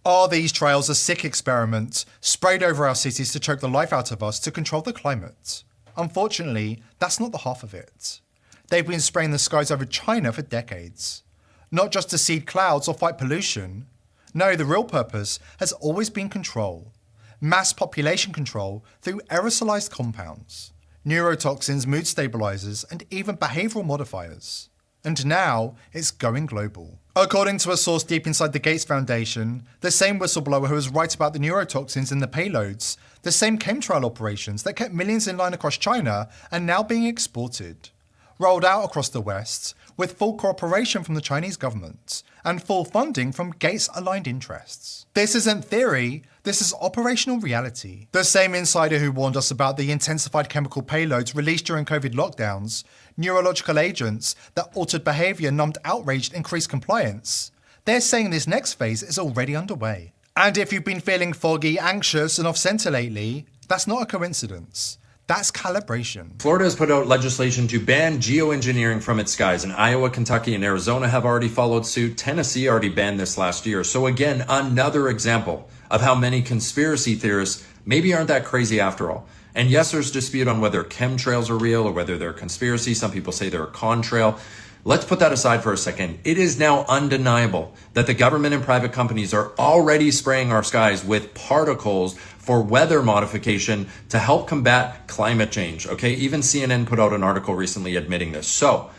Are these trails a sick experiment sprayed over our cities to choke the life out of us to control the climate? Unfortunately, that's not the half of it. They've been spraying the skies over China for decades. Not just to seed clouds or fight pollution. No, the real purpose has always been control. Mass population control through aerosolized compounds, neurotoxins, mood stabilizers, and even behavioral modifiers. And now it's going global. According to a source deep inside the Gates Foundation, the same whistleblower who was right about the neurotoxins in the payloads, the same chemtrail operations that kept millions in line across China are now being exported. Rolled out across the West, with full cooperation from the Chinese government and full funding from Gates-aligned interests. This isn't theory, this is operational reality. The same insider who warned us about the intensified chemical payloads released during COVID lockdowns, neurological agents that altered behaviour, numbed outrage, increased compliance, they're saying this next phase is already underway. And if you've been feeling foggy, anxious and off-centre lately, that's not a coincidence. That's calibration. Florida has put out legislation to ban geoengineering from its skies, and Iowa, Kentucky, and Arizona have already followed suit. Tennessee already banned this last year. So again, another example of how many conspiracy theorists maybe aren't that crazy after all. And yes, there's dispute on whether chemtrails are real or whether they're a conspiracy. Some people say they're a contrail. Let's put that aside for a second. It is now undeniable that the government and private companies are already spraying our skies with particles for weather modification to help combat climate change. Okay, even CNN put out an article recently admitting this. So,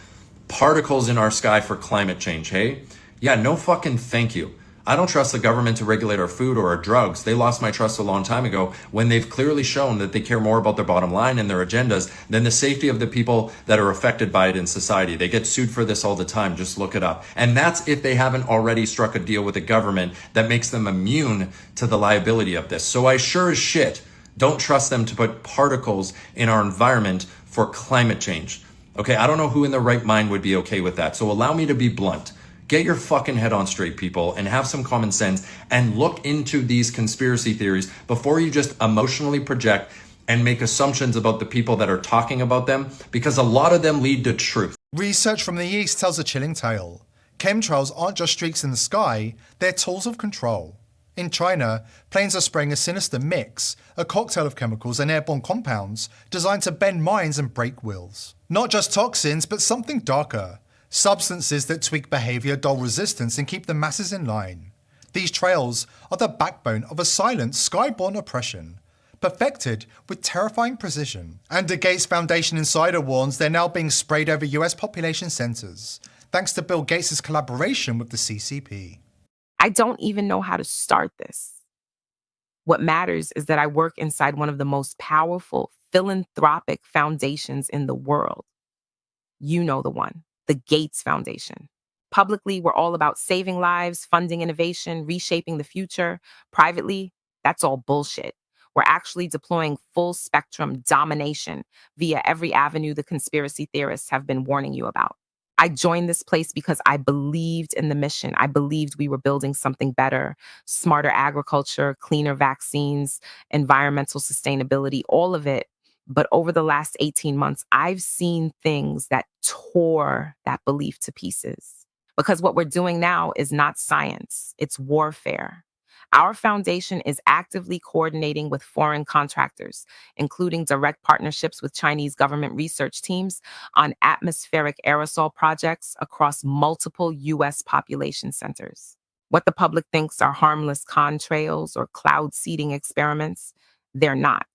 particles in our sky for climate change, hey? Yeah, no fucking thank you. I don't trust the government to regulate our food or our drugs. They lost my trust a long time ago when they've clearly shown that they care more about their bottom line and their agendas than the safety of the people that are affected by it in society. They get sued for this all the time. Just look it up. And that's if they haven't already struck a deal with the government that makes them immune to the liability of this. So I sure as shit don't trust them to put particles in our environment for climate change. Okay, I don't know who in their right mind would be okay with that. So allow me to be blunt. Get your fucking head on straight, people, and have some common sense and look into these conspiracy theories before you just emotionally project and make assumptions about the people that are talking about them, because a lot of them lead to truth. Research from the East tells a chilling tale. Chemtrails aren't just streaks in the sky, they're tools of control. In China, planes are spraying a sinister mix, a cocktail of chemicals and airborne compounds designed to bend minds and break wills. Not just toxins, but something darker. Substances that tweak behaviour, dull resistance and keep the masses in line. These trails are the backbone of a silent, skyborne oppression, perfected with terrifying precision. And the Gates Foundation insider warns they're now being sprayed over US population centres, thanks to Bill Gates' collaboration with the CCP. I don't even know how to start this. What matters is that I work inside one of the most powerful philanthropic foundations in the world. You know the one. The Gates Foundation. Publicly, we're all about saving lives, funding innovation, reshaping the future. Privately, that's all bullshit. We're actually deploying full spectrum domination via every avenue the conspiracy theorists have been warning you about. I joined this place because I believed in the mission. I believed we were building something better, smarter agriculture, cleaner vaccines, environmental sustainability, all of it. But over the last 18 months, I've seen things that tore that belief to pieces. Because what we're doing now is not science, it's warfare. Our foundation is actively coordinating with foreign contractors, including direct partnerships with Chinese government research teams on atmospheric aerosol projects across multiple U.S. population centers. What the public thinks are harmless contrails or cloud seeding experiments, they're not.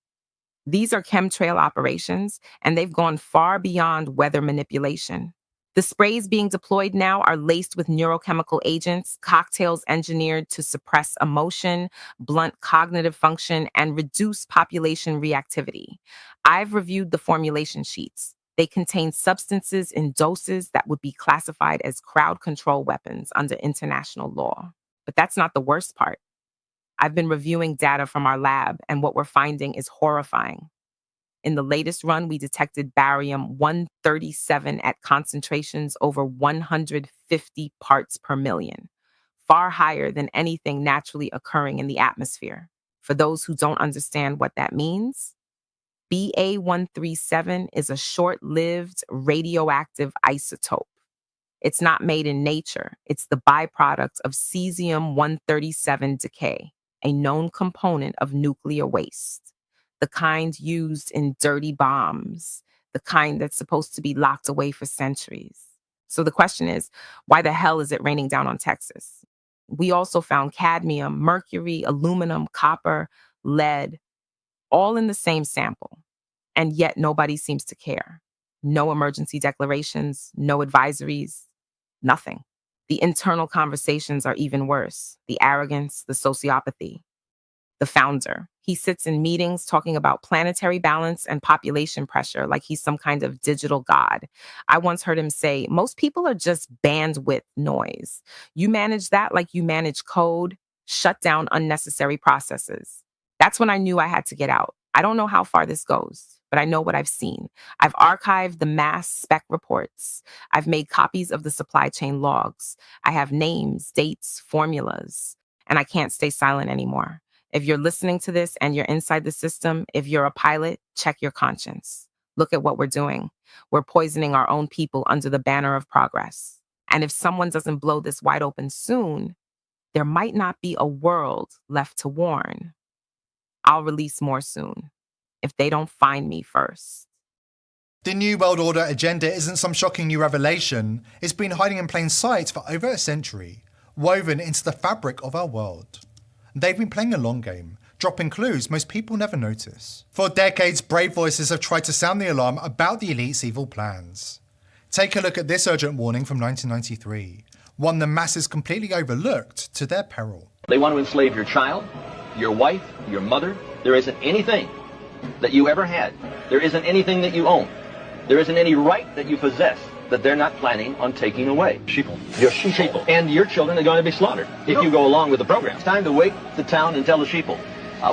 These are chemtrail operations, and they've gone far beyond weather manipulation. The sprays being deployed now are laced with neurochemical agents, cocktails engineered to suppress emotion, blunt cognitive function, and reduce population reactivity. I've reviewed the formulation sheets. They contain substances in doses that would be classified as crowd control weapons under international law. But that's not the worst part. I've been reviewing data from our lab, and what we're finding is horrifying. In the latest run, we detected barium-137 at concentrations over 150 parts per million, far higher than anything naturally occurring in the atmosphere. For those who don't understand what that means, Ba137 is a short-lived radioactive isotope. It's not made in nature. It's the byproduct of cesium-137 decay, a known component of nuclear waste, the kind used in dirty bombs, the kind that's supposed to be locked away for centuries. So the question is, why the hell is it raining down on Texas? We also found cadmium, mercury, aluminum, copper, lead, all in the same sample. And yet nobody seems to care. No emergency declarations, no advisories, nothing. The internal conversations are even worse. The arrogance, the sociopathy. The founder, he sits in meetings talking about planetary balance and population pressure like he's some kind of digital god. I once heard him say, most people are just bandwidth noise. You manage that like you manage code, shut down unnecessary processes. That's when I knew I had to get out. I don't know how far this goes, but I know what I've seen. I've archived the mass spec reports. I've made copies of the supply chain logs. I have names, dates, formulas, and I can't stay silent anymore. If you're listening to this and you're inside the system, if you're a pilot, check your conscience. Look at what we're doing. We're poisoning our own people under the banner of progress. And if someone doesn't blow this wide open soon, there might not be a world left to warn. I'll release more soon, if they don't find me first. The New World Order agenda isn't some shocking new revelation. It's been hiding in plain sight for over a century, woven into the fabric of our world. They've been playing a long game, dropping clues most people never notice. For decades, brave voices have tried to sound the alarm about the elite's evil plans. Take a look at this urgent warning from 1993, one the masses completely overlooked to their peril. They want to enslave your child, your wife, your mother. There isn't anything that you ever had. There isn't anything that you own. There isn't any right that you possess that they're not planning on taking away. Sheeple. Your sheeple. And your children are going to be slaughtered if you go along with the program. It's time to wake the town and tell the sheeple.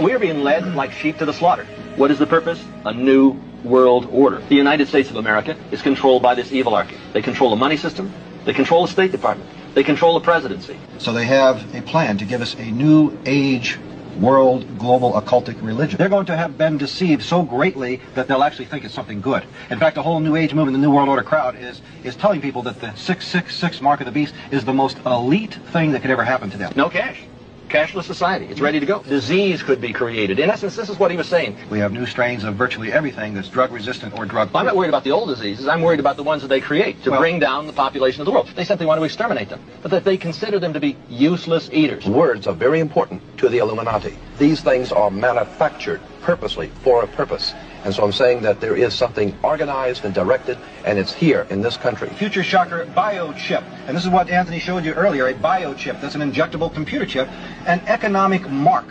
We are being led like sheep to the slaughter. What is the purpose? A new world order. The United States of America is controlled by this evilarchy. They control the money system. They control the State Department. They control the presidency. So they have a plan to give us a new age world, global, occultic religion. They're going to have been deceived so greatly that they'll actually think it's something good. In fact, the whole New Age movement, the New World Order crowd is telling people that the 666 mark of the beast is the most elite thing that could ever happen to them. No cash. Cashless society. It's ready to go. Disease could be created. In essence, this is what he was saying. We have new strains of virtually everything that's drug resistant or drug free. I'm not worried about the old diseases. I'm worried about the ones that they create to bring down the population of the world. They simply want to exterminate them, but that they consider them to be useless eaters. Words are very important to the Illuminati. These things are manufactured purposely for a purpose. And so I'm saying that there is something organized and directed, and it's here in this country. Future shocker, biochip. And this is what Anthony showed you earlier, a biochip. That's an injectable computer chip, an economic mark.